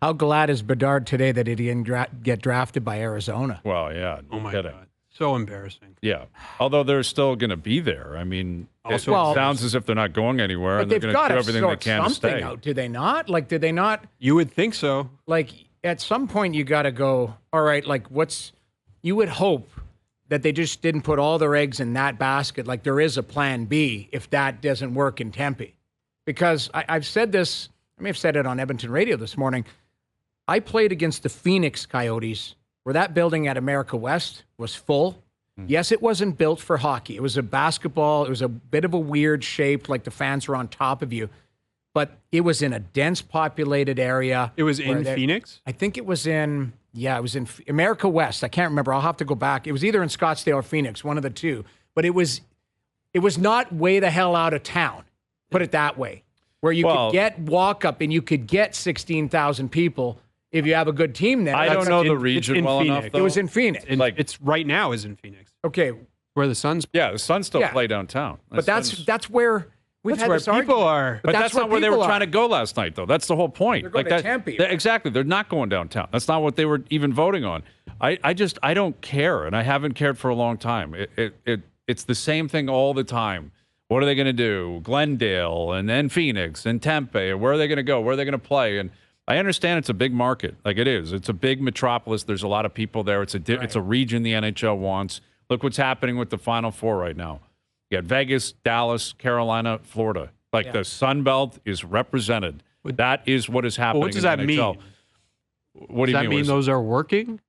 How glad is Bedard today that he didn't get drafted by Arizona? Well, yeah. Oh my God. So embarrassing. Yeah. Although they're still going to be there. I mean, Also, it sounds as if they're not going anywhere, But and they're they've going to got do to everything they sort can to something stay. out, do they not? Like, did they not? You would think so. Like, at some point, you got to go, all right, like, you would hope that they just didn't put all their eggs in that basket. Like, there is a plan B if that doesn't work in Tempe. Because I've said this, I may have said it on Edmonton radio this morning. I played against the Phoenix Coyotes, where that building at America West was full. Yes, it wasn't built for hockey. It was a basketball. It was a bit of a weird shape, like the fans were on top of you. But it was in a dense populated area. It was in Phoenix? I think it was in America West. I can't remember. I'll have to go back. It was either in Scottsdale or Phoenix, one of the two. But it was not way the hell out of town, put it that way, where you could get walk up and you could get 16,000 people. If you have a good team there. I don't know the region well enough, though. It was in Phoenix. It's right now is in Phoenix. Okay. Where the Suns play. Yeah, the Suns still play downtown. But that's where we've had this people argument. are. But that's not where they were trying to go last night, though. That's the whole point. They're going to Tempe. Exactly. They're not going downtown. That's not what they were even voting on. I don't care, and I haven't cared for a long time. It's the same thing all the time. What are they going to do? Glendale and then Phoenix and Tempe. Where are they going to go? Where are they going to play? And I understand it's a big market, like it is. It's a big metropolis. There's a lot of people there. It's a region the NHL wants. Look what's happening with the Final Four right now. You got Vegas, Dallas, Carolina, Florida. The Sun Belt is represented. That is what is happening. What does that mean? What do you mean? Does that mean those are working?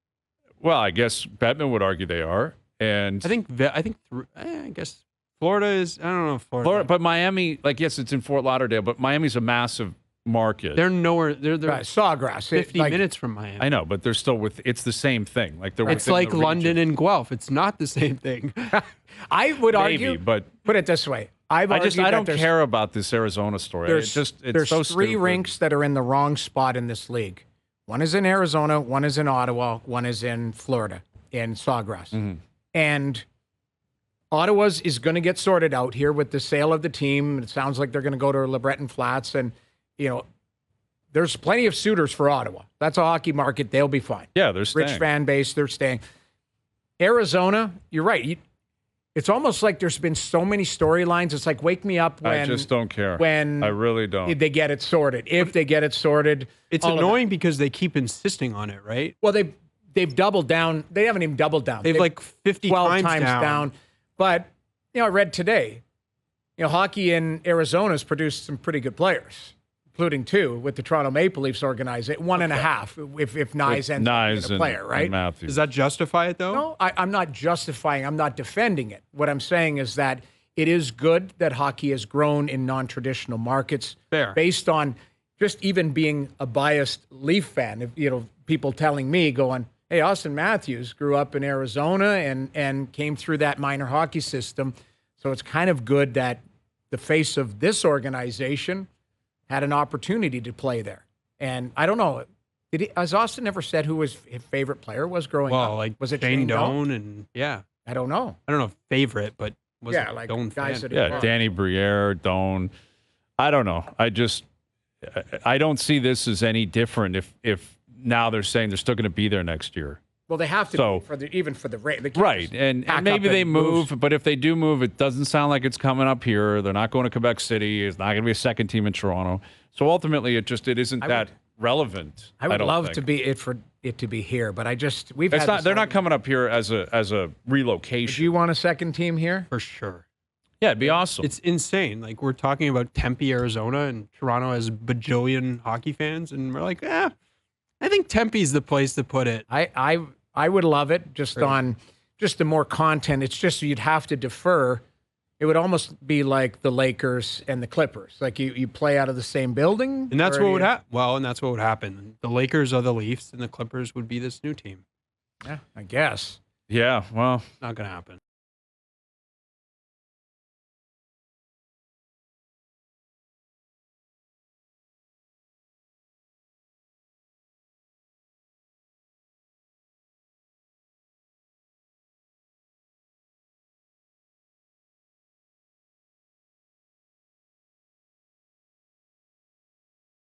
Well, I guess Bettman would argue they are. And I guess Florida is. I don't know Florida, but Miami. Yes, it's in Fort Lauderdale, but Miami's a massive market. They're nowhere. They're Sawgrass, 50 minutes from Miami. I know, but they're still it's the same thing. It's like London and Guelph. It's not the same thing. I would argue, but put it this way: I don't care about this Arizona story. There's so three stupid. rinks that are in the wrong spot in this league. One is in Arizona, one is in Ottawa, one is in Florida, in Sawgrass, and Ottawa's is going to get sorted out here with the sale of the team. It sounds like they're going to go to LeBreton Flats, and there's plenty of suitors for Ottawa. That's a hockey market. They'll be fine. Yeah, they're staying. Rich fan base. They're staying. Arizona, you're right. It's almost like there's been so many storylines. It's like, wake me up when... I just don't care. When I really don't. They get it sorted. If they get it sorted. It's annoying because they keep insisting on it, right? Well, they've doubled down. They haven't even doubled down. They've 50 12 times down. But, I read today, hockey in Arizona has produced some pretty good players, including two with the Toronto Maple Leafs organization. 1.5 if Nyes ends up being a player, right? Matthews. Does that justify it, though? No, I'm not justifying. I'm not defending it. What I'm saying is that it is good that hockey has grown in non-traditional markets. Fair. Based on just even being a biased Leaf fan. People telling me, going, hey, Austin Matthews grew up in Arizona and came through that minor hockey system. So it's kind of good that the face of this organization had an opportunity to play there. And I don't know, has Austin ever said who his favorite player was growing up? Was it Shane Doan? And I don't know. I don't know if favorite, but was Doan guys fan? that Danny Briere, Doan. I don't know. I don't see this as any different if now they're saying they're still going to be there next year. Well, they have to be even for the rate. Right, and maybe they move, but if they do move, it doesn't sound like it's coming up here. They're not going to Quebec City. It's not going to be a second team in Toronto. So ultimately, it isn't that relevant. I would love to be for it to be here, but they're not coming up here as a relocation. Do you want a second team here? For sure. Yeah, it'd be awesome. It's insane. We're talking about Tempe, Arizona, and Toronto has bajillion hockey fans, and we're like, I think Tempe's the place to put it. I would love it on the more content. It's just you'd have to defer. It would almost be like the Lakers and the Clippers. You play out of the same building. And that's what would happen. Well, and that's what would happen. The Lakers are the Leafs, and the Clippers would be this new team. Yeah, I guess. Yeah, well. Not going to happen.